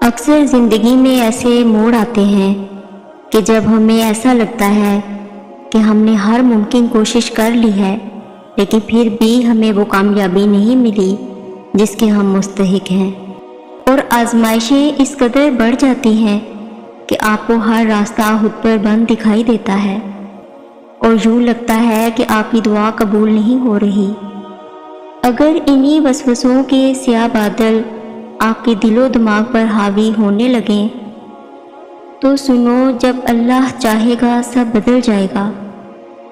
اکثر زندگی میں ایسے موڑ آتے ہیں کہ جب ہمیں ایسا لگتا ہے کہ ہم نے ہر ممکن کوشش کر لی ہے، لیکن پھر بھی ہمیں وہ کامیابی نہیں ملی جس کے ہم مستحق ہیں، اور آزمائشیں اس قدر بڑھ جاتی ہیں کہ آپ کو ہر راستہ خود پر بند دکھائی دیتا ہے اور یوں لگتا ہے کہ آپ کی دعا قبول نہیں ہو رہی۔ اگر انہی وسوسوں کے سیاہ بادل آپ کے دل و دماغ پر حاوی ہونے لگیں تو سنو، جب اللہ چاہے گا سب بدل جائے گا،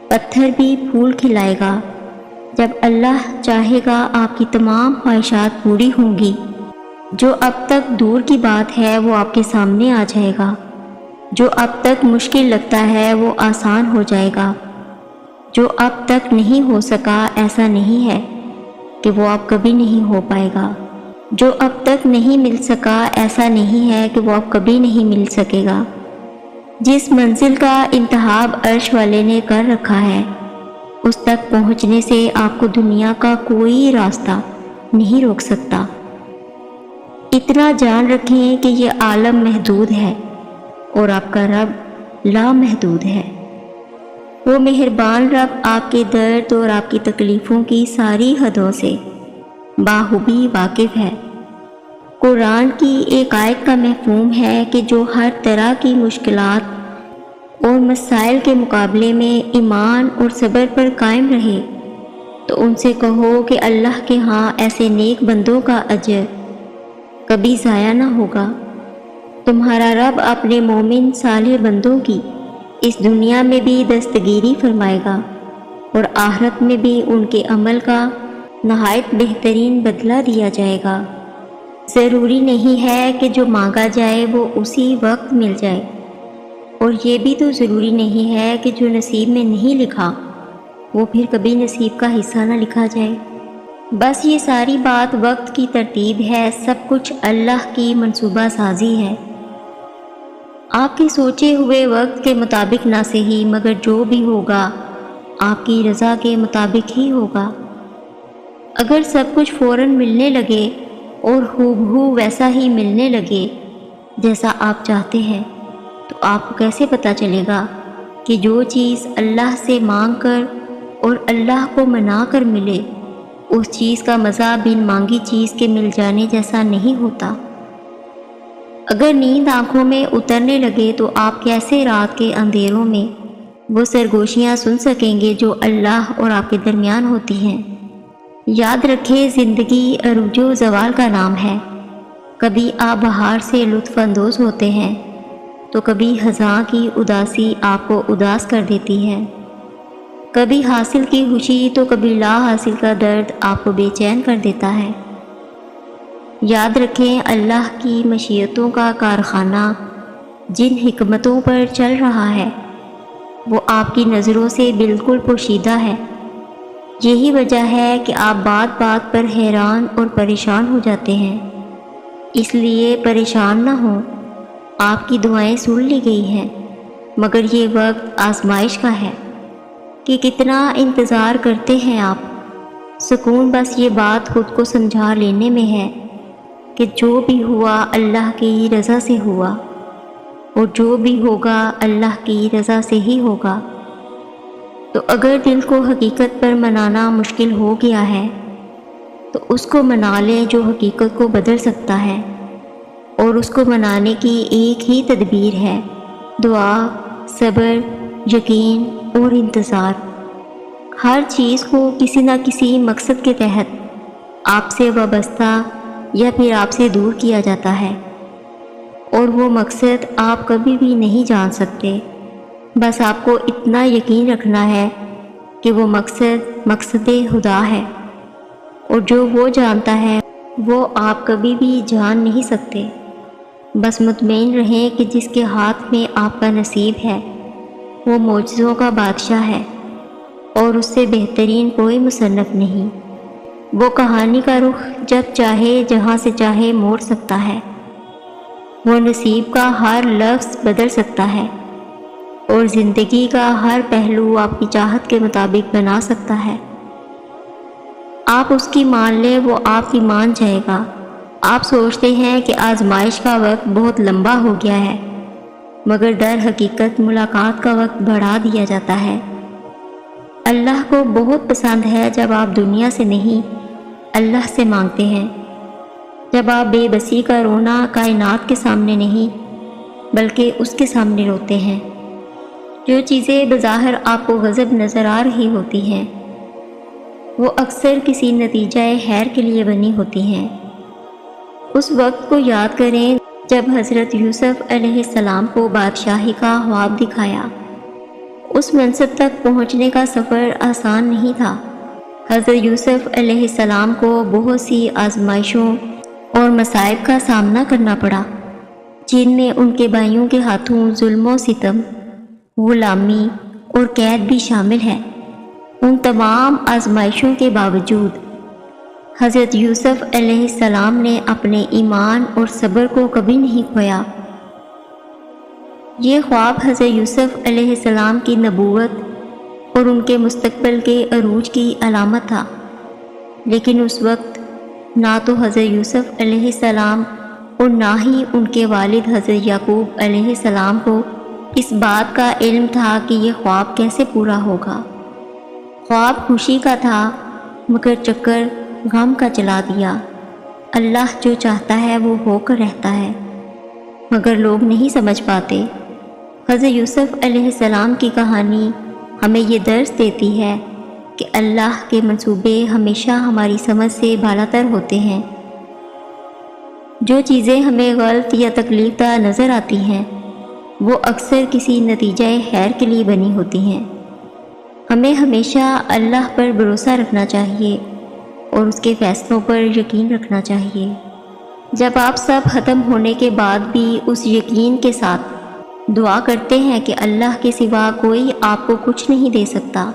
پتھر بھی پھول کھلائے گا۔ جب اللہ چاہے گا آپ کی تمام خواہشات پوری ہوں گی۔ جو اب تک دور کی بات ہے وہ آپ کے سامنے آ جائے گا، جو اب تک مشکل لگتا ہے وہ آسان ہو جائے گا، جو اب تک نہیں ہو سکا ایسا نہیں ہے کہ وہ اب کبھی نہیں ہو پائے گا، جو اب تک نہیں مل سکا ایسا نہیں ہے کہ وہ اب کبھی نہیں مل سکے گا۔ جس منزل کا انتخاب عرش والے نے کر رکھا ہے اس تک پہنچنے سے آپ کو دنیا کا کوئی راستہ نہیں روک سکتا۔ اتنا جان رکھیں کہ یہ عالم محدود ہے اور آپ کا رب لامحدود ہے۔ وہ مہربان رب آپ کے درد اور آپ کی تکلیفوں کی ساری حدوں سے باخوبی واقف ہے۔ قرآن کی ایک آیت کا مفہوم ہے کہ جو ہر طرح کی مشکلات اور مسائل کے مقابلے میں ایمان اور صبر پر قائم رہے تو ان سے کہو کہ اللہ کے ہاں ایسے نیک بندوں کا اجر کبھی ضائع نہ ہوگا۔ تمہارا رب اپنے مومن صالح بندوں کی اس دنیا میں بھی دستگیری فرمائے گا اور آخرت میں بھی ان کے عمل کا نہایت بہترین بدلہ دیا جائے گا۔ ضروری نہیں ہے کہ جو مانگا جائے وہ اسی وقت مل جائے، اور یہ بھی تو ضروری نہیں ہے کہ جو نصیب میں نہیں لکھا وہ پھر کبھی نصیب کا حصہ نہ لکھا جائے۔ بس یہ ساری بات وقت کی ترتیب ہے، سب کچھ اللہ کی منصوبہ سازی ہے۔ آپ کے سوچے ہوئے وقت کے مطابق نہ صحیح مگر جو بھی ہوگا آپ کی رضا کے مطابق ہی ہوگا۔ اگر سب کچھ فوراً ملنے لگے اور ہو ویسا ہی ملنے لگے جیسا آپ چاہتے ہیں تو آپ کو کیسے پتہ چلے گا کہ جو چیز اللہ سے مانگ کر اور اللہ کو منا کر ملے اس چیز کا مزہ بن مانگی چیز کے مل جانے جیسا نہیں ہوتا۔ اگر نیند آنکھوں میں اترنے لگے تو آپ کیسے رات کے اندھیروں میں وہ سرگوشیاں سن سکیں گے جو اللہ اور آپ کے درمیان ہوتی ہیں۔ یاد رکھیں، زندگی عروج و زوال کا نام ہے۔ کبھی آپ بہار سے لطف اندوز ہوتے ہیں تو کبھی خزاں کی اداسی آپ کو اداس کر دیتی ہے، کبھی حاصل کی خوشی تو کبھی لا حاصل کا درد آپ کو بے چین کر دیتا ہے۔ یاد رکھیں، اللہ کی مشیتوں کا کارخانہ جن حکمتوں پر چل رہا ہے وہ آپ کی نظروں سے بالکل پوشیدہ ہے۔ یہی وجہ ہے کہ آپ بات بات پر حیران اور پریشان ہو جاتے ہیں۔ اس لیے پریشان نہ ہوں، آپ کی دعائیں سن لی گئی ہیں، مگر یہ وقت آزمائش کا ہے کہ کتنا انتظار کرتے ہیں آپ۔ سکون بس یہ بات خود کو سمجھا لینے میں ہے کہ جو بھی ہوا اللہ کی رضا سے ہوا، اور جو بھی ہوگا اللہ کی رضا سے ہی ہوگا۔ تو اگر دل کو حقیقت پر منانا مشکل ہو گیا ہے تو اس کو منا لیں جو حقیقت کو بدل سکتا ہے، اور اس کو منانے کی ایک ہی تدبیر ہے: دعا، صبر، یقین اور انتظار۔ ہر چیز کو کسی نہ کسی مقصد کے تحت آپ سے وابستہ یا پھر آپ سے دور کیا جاتا ہے، اور وہ مقصد آپ کبھی بھی نہیں جان سکتے۔ بس آپ کو اتنا یقین رکھنا ہے کہ وہ مقصد خدا ہے، اور جو وہ جانتا ہے وہ آپ کبھی بھی جان نہیں سکتے۔ بس مطمئن رہیں کہ جس کے ہاتھ میں آپ کا نصیب ہے وہ معجزوں کا بادشاہ ہے، اور اس سے بہترین کوئی مصنف نہیں۔ وہ کہانی کا رخ جب چاہے جہاں سے چاہے موڑ سکتا ہے، وہ نصیب کا ہر لفظ بدل سکتا ہے، اور زندگی کا ہر پہلو آپ کی چاہت کے مطابق بنا سکتا ہے۔ آپ اس کی مان لیں، وہ آپ کی مان جائے گا۔ آپ سوچتے ہیں کہ آزمائش کا وقت بہت لمبا ہو گیا ہے، مگر در حقیقت ملاقات کا وقت بڑھا دیا جاتا ہے۔ اللہ کو بہت پسند ہے جب آپ دنیا سے نہیں اللہ سے مانگتے ہیں، جب آپ بے بسی کا رونا کائنات کے سامنے نہیں بلکہ اس کے سامنے روتے ہیں۔ جو چیزیں بظاہر آپ کو غضب نظر آ رہی ہوتی ہیں وہ اکثر کسی نتیجہ خیر کے لیے بنی ہوتی ہیں۔ اس وقت کو یاد کریں جب حضرت یوسف علیہ السلام کو بادشاہی کا خواب دکھایا۔ اس منصب تک پہنچنے کا سفر آسان نہیں تھا۔ حضرت یوسف علیہ السلام کو بہت سی آزمائشوں اور مصائب کا سامنا کرنا پڑا، جن میں ان کے بھائیوں کے ہاتھوں ظلم و ستم، غلامی اور قید بھی شامل ہے۔ ان تمام آزمائشوں کے باوجود حضرت یوسف علیہ السلام نے اپنے ایمان اور صبر کو کبھی نہیں کھویا۔ یہ خواب حضرت یوسف علیہ السلام کی نبوت اور ان کے مستقبل کے عروج کی علامت تھا، لیکن اس وقت نہ تو حضرت یوسف علیہ السلام اور نہ ہی ان کے والد حضرت یعقوب علیہ السلام کو اس بات کا علم تھا کہ یہ خواب کیسے پورا ہوگا۔ خواب خوشی کا تھا مگر چکر غم کا چلا دیا۔ اللہ جو چاہتا ہے وہ ہو کر رہتا ہے، مگر لوگ نہیں سمجھ پاتے۔ حضرت یوسف علیہ السلام کی کہانی ہمیں یہ درس دیتی ہے کہ اللہ کے منصوبے ہمیشہ ہماری سمجھ سے بالاتر ہوتے ہیں۔ جو چیزیں ہمیں غلط یا تکلیف دہ نظر آتی ہیں وہ اکثر کسی نتیجہ خیر کے لیے بنی ہوتی ہیں۔ ہمیں ہمیشہ اللہ پر بھروسہ رکھنا چاہیے اور اس کے فیصلوں پر یقین رکھنا چاہیے۔ جب آپ سب ختم ہونے کے بعد بھی اس یقین کے ساتھ دعا کرتے ہیں کہ اللہ کے سوا کوئی آپ کو کچھ نہیں دے سکتا،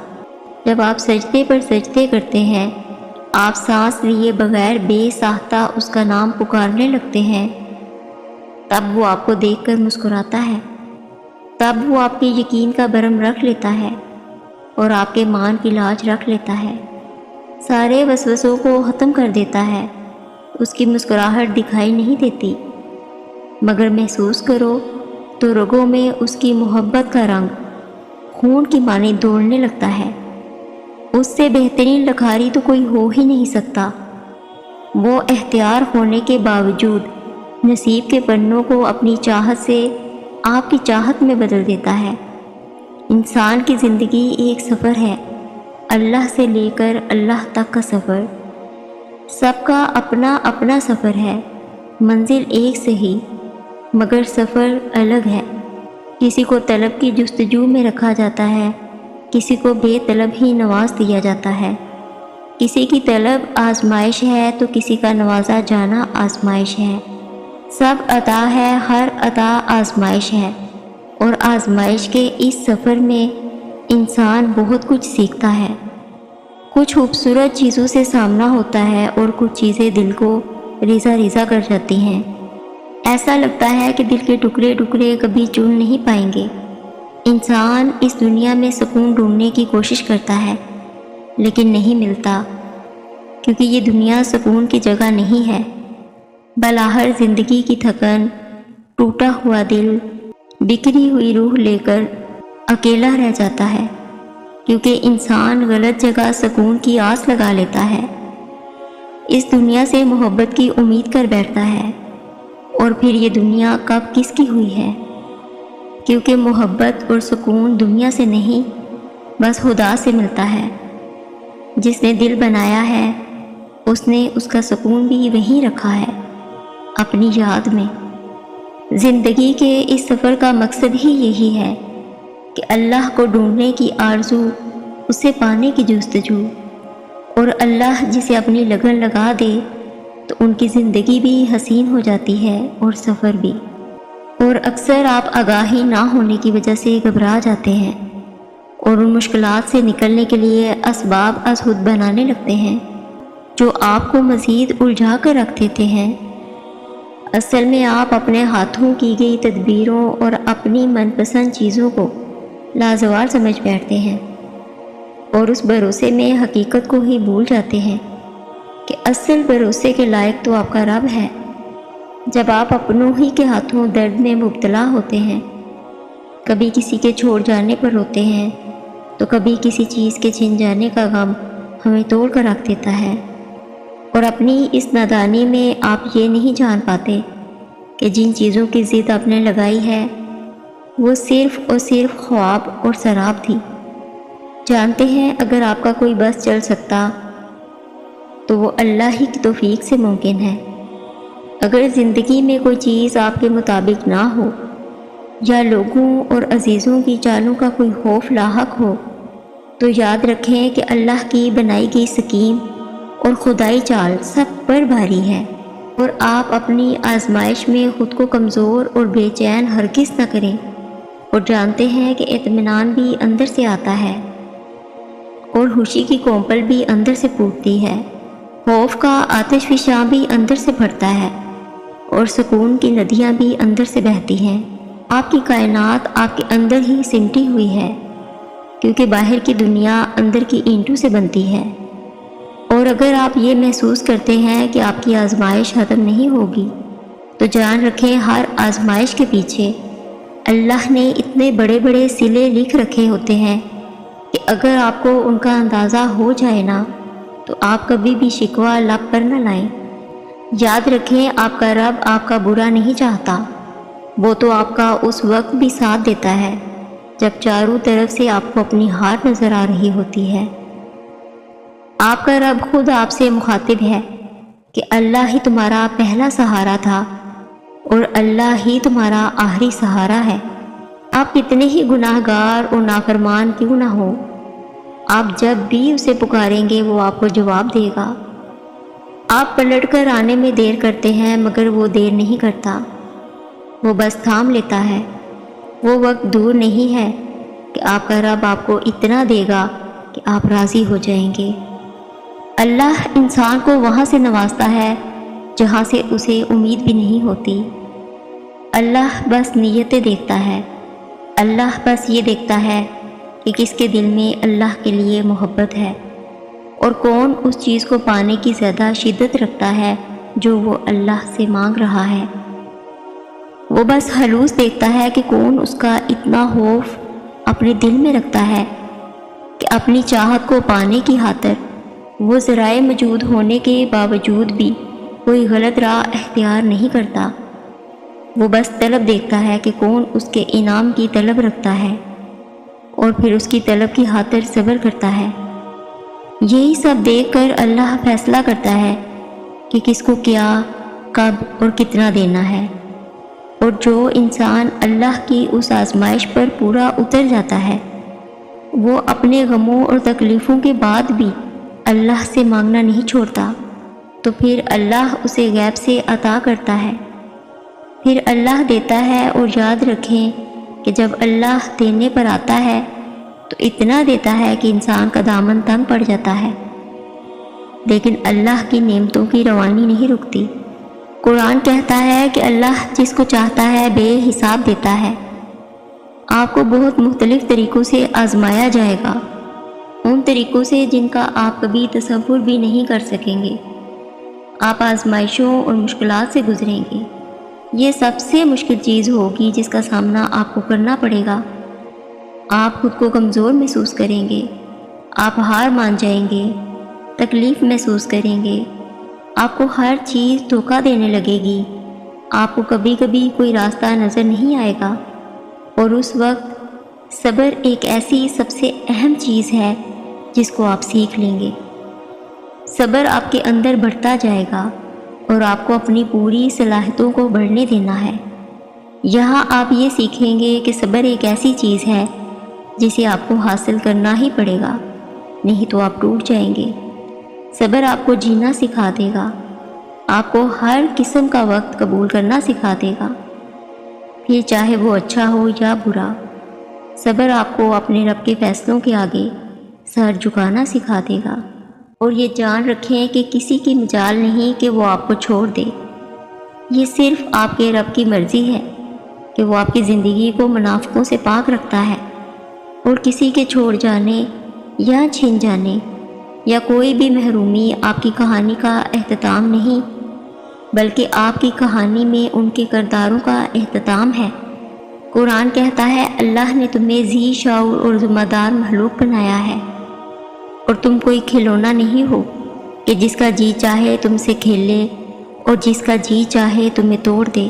جب آپ سجدے پر سجدے کرتے ہیں، آپ سانس لیے بغیر بے ساختہ اس کا نام پکارنے لگتے ہیں، تب وہ آپ کو دیکھ کر مسکراتا ہے، تب وہ آپ کے یقین کا بھرم رکھ لیتا ہے اور آپ کے مان کی لاج رکھ لیتا ہے، سارے وسوسوں کو ختم کر دیتا ہے۔ اس کی مسکراہٹ دکھائی نہیں دیتی، مگر محسوس کرو تو رگوں میں اس کی محبت کا رنگ خون کی مانند دوڑنے لگتا ہے۔ اس سے بہترین لکھاری تو کوئی ہو ہی نہیں سکتا۔ وہ اختیار ہونے کے باوجود نصیب کے پنوں کو اپنی چاہت سے آپ کی چاہت میں بدل دیتا ہے۔ انسان کی زندگی ایک سفر ہے، اللہ سے لے کر اللہ تک کا سفر۔ سب کا اپنا اپنا سفر ہے، منزل ایک صحیح مگر سفر الگ ہے۔ کسی کو طلب کی جستجو میں رکھا جاتا ہے، کسی کو بے طلب ہی نواز دیا جاتا ہے۔ کسی کی طلب آزمائش ہے تو کسی کا نوازا جانا آزمائش ہے۔ سب عطا ہے، ہر عطا آزمائش ہے، اور آزمائش کے اس سفر میں انسان بہت کچھ سیکھتا ہے۔ کچھ خوبصورت چیزوں سے سامنا ہوتا ہے اور کچھ چیزیں دل کو ریزہ ریزہ کر جاتی ہیں۔ ایسا لگتا ہے کہ دل کے ٹکڑے ٹکڑے کبھی چن نہیں پائیں گے۔ انسان اس دنیا میں سکون ڈھونڈنے کی کوشش کرتا ہے لیکن نہیں ملتا، کیونکہ یہ دنیا سکون کی جگہ نہیں ہے۔ بلاہر زندگی کی تھکن، ٹوٹا ہوا دل، بکھری ہوئی روح لے کر اکیلا رہ جاتا ہے، کیونکہ انسان غلط جگہ سکون کی آس لگا لیتا ہے۔ اس دنیا سے محبت کی امید کر بیٹھتا ہے، اور پھر یہ دنیا کب کس کی ہوئی ہے؟ کیونکہ محبت اور سکون دنیا سے نہیں بس خدا سے ملتا ہے۔ جس نے دل بنایا ہے اس نے اس کا سکون بھی وہیں رکھا ہے، اپنی یاد میں۔ زندگی کے اس سفر کا مقصد ہی یہی ہے کہ اللہ کو ڈھونڈنے کی آرزو، اسے پانے کی جستجو، اور اللہ جسے اپنی لگن لگا دے تو ان کی زندگی بھی حسین ہو جاتی ہے اور سفر بھی۔ اور اکثر آپ آگاہی نہ ہونے کی وجہ سے گھبرا جاتے ہیں اور ان مشکلات سے نکلنے کے لیے اسباب از خود بنانے لگتے ہیں جو آپ کو مزید الجھا کر رکھ دیتے ہیں۔ اصل میں آپ اپنے ہاتھوں کی گئی تدبیروں اور اپنی من پسند چیزوں کو لازوال سمجھ بیٹھتے ہیں، اور اس بھروسے میں حقیقت کو ہی بھول جاتے ہیں کہ اصل بھروسے کے لائق تو آپ کا رب ہے۔ جب آپ اپنوں ہی کے ہاتھوں درد میں مبتلا ہوتے ہیں، کبھی کسی کے چھوڑ جانے پر روتے ہیں تو کبھی کسی چیز کے چھن جانے کا غم ہمیں توڑ کر رکھ دیتا ہے، اور اپنی اس نادانی میں آپ یہ نہیں جان پاتے کہ جن چیزوں کی ضد آپ نے لگائی ہے وہ صرف اور صرف خواب اور سراب تھی۔ جانتے ہیں اگر آپ کا کوئی بس چل سکتا تو وہ اللہ ہی کی توفیق سے ممکن ہے۔ اگر زندگی میں کوئی چیز آپ کے مطابق نہ ہو یا لوگوں اور عزیزوں کی چالوں کا کوئی خوف لاحق ہو تو یاد رکھیں کہ اللہ کی بنائی گئی سکیم اور خدائی چال سب پر بھاری ہے، اور آپ اپنی آزمائش میں خود کو کمزور اور بے چین ہرگز نہ کریں، اور جانتے ہیں کہ اطمینان بھی اندر سے آتا ہے اور خوشی کی کومپل بھی اندر سے پھوٹتی ہے، خوف کا آتش فشاں بھی اندر سے بھرتا ہے اور سکون کی ندیاں بھی اندر سے بہتی ہیں۔ آپ کی کائنات آپ کے اندر ہی سمٹی ہوئی ہے، کیونکہ باہر کی دنیا اندر کی اینٹوں سے بنتی ہے۔ اور اگر آپ یہ محسوس کرتے ہیں کہ آپ کی آزمائش ختم نہیں ہوگی تو جان رکھیں ہر آزمائش کے پیچھے اللہ نے اتنے بڑے بڑے صلے لکھ رکھے ہوتے ہیں کہ اگر آپ کو ان کا اندازہ ہو جائے نا تو آپ کبھی بھی شکوہ لب پر نہ لائیں۔ یاد رکھیں آپ کا رب آپ کا برا نہیں چاہتا، وہ تو آپ کا اس وقت بھی ساتھ دیتا ہے جب چاروں طرف سے آپ کو اپنی ہار نظر آ رہی ہوتی ہے۔ آپ کا رب خود آپ سے مخاطب ہے کہ اللہ ہی تمہارا پہلا سہارا تھا اور اللہ ہی تمہارا آخری سہارا ہے۔ آپ کتنے ہی گناہ گار اور نافرمان کیوں نہ ہو، آپ جب بھی اسے پکاریں گے وہ آپ کو جواب دے گا۔ آپ پلٹ کر آنے میں دیر کرتے ہیں مگر وہ دیر نہیں کرتا، وہ بس تھام لیتا ہے۔ وہ وقت دور نہیں ہے کہ آپ کا رب آپ کو اتنا دے گا کہ آپ راضی ہو جائیں گے۔ اللہ انسان کو وہاں سے نوازتا ہے جہاں سے اسے امید بھی نہیں ہوتی۔ اللہ بس نیتیں دیکھتا ہے، اللہ بس یہ دیکھتا ہے کہ کس کے دل میں اللہ کے لیے محبت ہے اور کون اس چیز کو پانے کی زیادہ شدت رکھتا ہے جو وہ اللہ سے مانگ رہا ہے۔ وہ بس حلوس دیکھتا ہے کہ کون اس کا اتنا خوف اپنے دل میں رکھتا ہے کہ اپنی چاہت کو پانے کی خاطر وہ ذرائع موجود ہونے کے باوجود بھی کوئی غلط راہ اختیار نہیں کرتا۔ وہ بس طلب دیکھتا ہے کہ کون اس کے انعام کی طلب رکھتا ہے اور پھر اس کی طلب کی خاطر صبر کرتا ہے۔ یہی سب دیکھ کر اللہ فیصلہ کرتا ہے کہ کس کو کیا، کب اور کتنا دینا ہے، اور جو انسان اللہ کی اس آزمائش پر پورا اتر جاتا ہے وہ اپنے غموں اور تکلیفوں کے بعد بھی اللہ سے مانگنا نہیں چھوڑتا، تو پھر اللہ اسے غیب سے عطا کرتا ہے، پھر اللہ دیتا ہے۔ اور یاد رکھیں کہ جب اللہ دینے پر آتا ہے تو اتنا دیتا ہے کہ انسان کا دامن تنگ پڑ جاتا ہے، لیکن اللہ کی نعمتوں کی روانی نہیں رکتی۔ قرآن کہتا ہے کہ اللہ جس کو چاہتا ہے بے حساب دیتا ہے۔ آپ کو بہت مختلف طریقوں سے آزمایا جائے گا، ان طریقوں سے جن کا آپ کبھی تصور بھی نہیں کر سکیں گے۔ آپ آزمائشوں اور مشکلات سے گزریں گے۔ یہ سب سے مشکل چیز ہوگی جس کا سامنا آپ کو کرنا پڑے گا۔ آپ خود کو کمزور محسوس کریں گے، آپ ہار مان جائیں گے، تکلیف محسوس کریں گے، آپ کو ہر چیز دھوکہ دینے لگے گی، آپ کو کبھی کبھی کوئی راستہ نظر نہیں آئے گا، اور اس وقت صبر ایک ایسی سب سے اہم چیز ہے جس کو آپ سیکھ لیں گے۔ صبر آپ کے اندر بڑھتا جائے گا اور آپ کو اپنی پوری صلاحیتوں کو بڑھنے دینا ہے۔ یہاں آپ یہ سیکھیں گے کہ صبر ایک ایسی چیز ہے جسے آپ کو حاصل کرنا ہی پڑے گا، نہیں تو آپ ٹوٹ جائیں گے۔ صبر آپ کو جینا سکھا دے گا، آپ کو ہر قسم کا وقت قبول کرنا سکھا دے گا، پھر چاہے وہ اچھا ہو یا برا۔ صبر آپ کو اپنے رب کے فیصلوں کے آگے سر جھکانا سکھا دے گا، اور یہ جان رکھیں کہ کسی کی مجال نہیں کہ وہ آپ کو چھوڑ دے۔ یہ صرف آپ کے رب کی مرضی ہے کہ وہ آپ کی زندگی کو منافقوں سے پاک رکھتا ہے، اور کسی کے چھوڑ جانے یا چھن جانے یا کوئی بھی محرومی آپ کی کہانی کا اختتام نہیں، بلکہ آپ کی کہانی میں ان کے کرداروں کا اختتام ہے۔ قرآن کہتا ہے اللہ نے تمہیں ذی شعور اور ذمہ دار مخلوق بنایا ہے، اور تم کوئی کھلونا نہیں ہو کہ جس کا جی چاہے تم سے کھیل لے اور جس کا جی چاہے تمہیں توڑ دے۔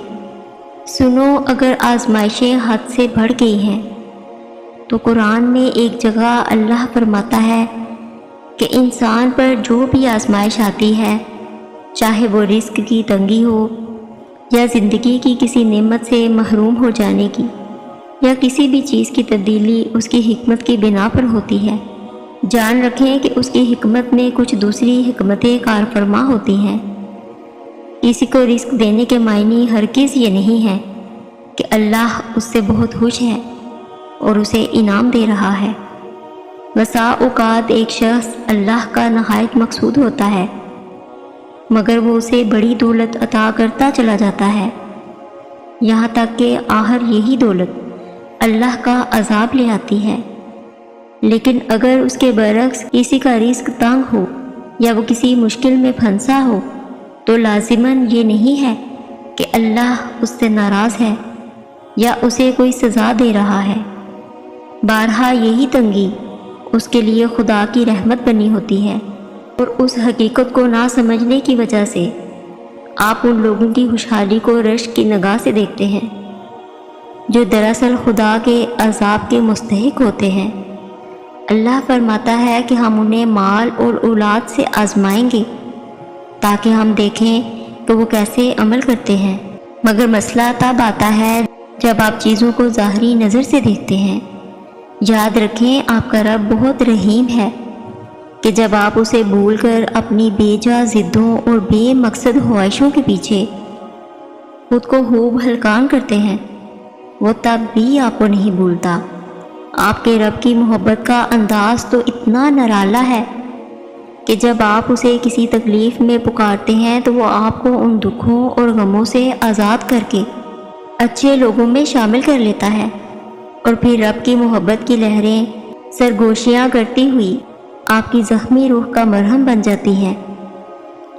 سنو، اگر آزمائشیں حد سے بڑھ گئی ہیں تو قرآن میں ایک جگہ اللہ فرماتا ہے کہ انسان پر جو بھی آزمائش آتی ہے، چاہے وہ رزق کی تنگی ہو یا زندگی کی کسی نعمت سے محروم ہو جانے کی، یا کسی بھی چیز کی تبدیلی اس کی حکمت کی بنا پر ہوتی ہے، جان رکھیں کہ اس کی حکمت میں کچھ دوسری حکمتیں کار فرما ہوتی ہیں۔ کسی کو رزق دینے کے معنی ہرگز یہ نہیں ہے کہ اللہ اس سے بہت خوش ہے اور اسے انعام دے رہا ہے۔ بسا اوقات ایک شخص اللہ کا نہایت مقصود ہوتا ہے، مگر وہ اسے بڑی دولت عطا کرتا چلا جاتا ہے، یہاں تک کہ آخر یہی دولت اللہ کا عذاب لے آتی ہے۔ لیکن اگر اس کے برعکس کسی کا رزق تنگ ہو یا وہ کسی مشکل میں پھنسا ہو تو لازماً یہ نہیں ہے کہ اللہ اس سے ناراض ہے یا اسے کوئی سزا دے رہا ہے، بارہا یہی تنگی اس کے لیے خدا کی رحمت بنی ہوتی ہے، اور اس حقیقت کو نہ سمجھنے کی وجہ سے آپ ان لوگوں کی خوشحالی کو رشک کی نگاہ سے دیکھتے ہیں جو دراصل خدا کے عذاب کے مستحق ہوتے ہیں۔ اللہ فرماتا ہے کہ ہم انہیں مال اور اولاد سے آزمائیں گے تاکہ ہم دیکھیں کہ وہ کیسے عمل کرتے ہیں، مگر مسئلہ تب آتا ہے جب آپ چیزوں کو ظاہری نظر سے دیکھتے ہیں۔ یاد رکھیں آپ کا رب بہت رحیم ہے کہ جب آپ اسے بھول کر اپنی بے جا ضدوں اور بے مقصد خواہشوں کے پیچھے خود کو خوب ہلکان کرتے ہیں، وہ تب بھی آپ کو نہیں بھولتا۔ آپ کے رب کی محبت کا انداز تو اتنا نرالا ہے کہ جب آپ اسے کسی تکلیف میں پکارتے ہیں تو وہ آپ کو ان دکھوں اور غموں سے آزاد کر کے اچھے لوگوں میں شامل کر لیتا ہے، اور پھر رب کی محبت کی لہریں سرگوشیاں کرتی ہوئی آپ کی زخمی روح کا مرہم بن جاتی ہیں۔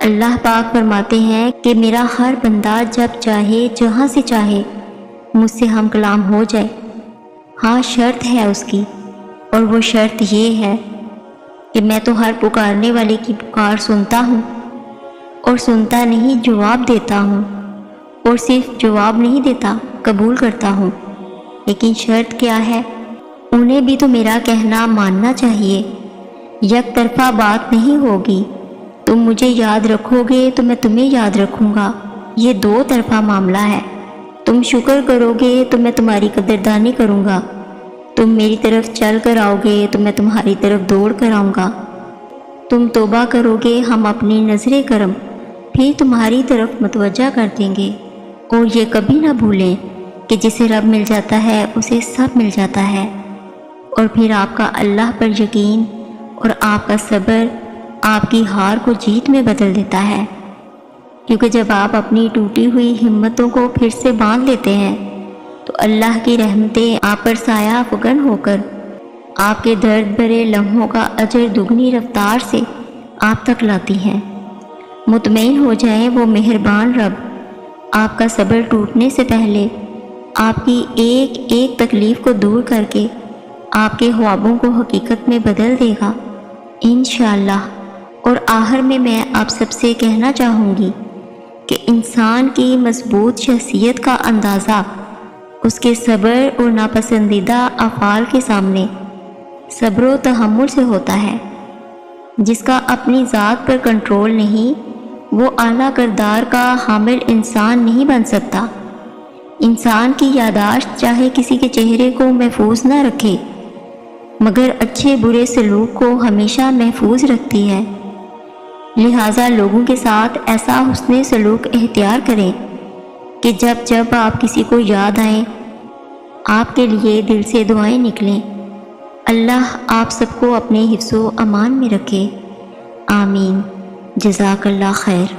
اللہ پاک فرماتے ہیں کہ میرا ہر بندہ جب چاہے جہاں سے چاہے مجھ سے ہم کلام ہو جائے، ہاں شرط ہے اس کی، اور وہ شرط یہ ہے کہ میں تو ہر پکارنے والے کی پکار سنتا ہوں، اور سنتا نہیں جواب دیتا ہوں، اور صرف جواب نہیں دیتا قبول کرتا ہوں۔ لیکن شرط کیا ہے؟ انہیں بھی تو میرا کہنا ماننا چاہیے، یک طرفہ بات نہیں ہوگی۔ تم مجھے یاد رکھو گے تو میں تمہیں یاد رکھوں گا، یہ دو طرفہ معاملہ ہے۔ تم شکر کرو گے تو میں تمہاری قدردانی کروں گا، تم میری طرف چل کر آؤ گے تو میں تمہاری طرف دوڑ کر آؤں گا، تم توبہ کرو گے ہم اپنی نظر کرم پھر تمہاری طرف متوجہ کر دیں گے۔ اور یہ کبھی نہ بھولیں کہ جسے رب مل جاتا ہے اسے سب مل جاتا ہے۔ اور پھر آپ کا اللہ پر یقین اور آپ کا صبر آپ کی ہار کو جیت میں بدل دیتا ہے، کیونکہ جب آپ اپنی ٹوٹی ہوئی ہمتوں کو پھر سے باندھ لیتے ہیں تو اللہ کی رحمتیں آپ پر سایہ فکن ہو کر آپ کے درد بھرے لمحوں کا اجر دگنی رفتار سے آپ تک لاتی ہیں۔ مطمئن ہو جائیں، وہ مہربان رب آپ کا صبر ٹوٹنے سے پہلے آپ کی ایک ایک تکلیف کو دور کر کے آپ کے خوابوں کو حقیقت میں بدل دے گا انشاءاللہ۔ اور آخر میں آپ سب سے کہنا چاہوں گی کہ انسان کی مضبوط شخصیت کا اندازہ اس کے صبر اور ناپسندیدہ افعال کے سامنے صبر و تحمل سے ہوتا ہے۔ جس کا اپنی ذات پر کنٹرول نہیں وہ اعلیٰ کردار کا حامل انسان نہیں بن سکتا۔ انسان کی یادداشت چاہے کسی کے چہرے کو محفوظ نہ رکھے مگر اچھے برے سلوک کو ہمیشہ محفوظ رکھتی ہے، لہٰذا لوگوں کے ساتھ ایسا حسن سلوک اختیار کریں کہ جب جب آپ کسی کو یاد آئیں آپ کے لیے دل سے دعائیں نکلیں۔ اللہ آپ سب کو اپنے حفظ و امان میں رکھے، آمین۔ جزاک اللہ خیر۔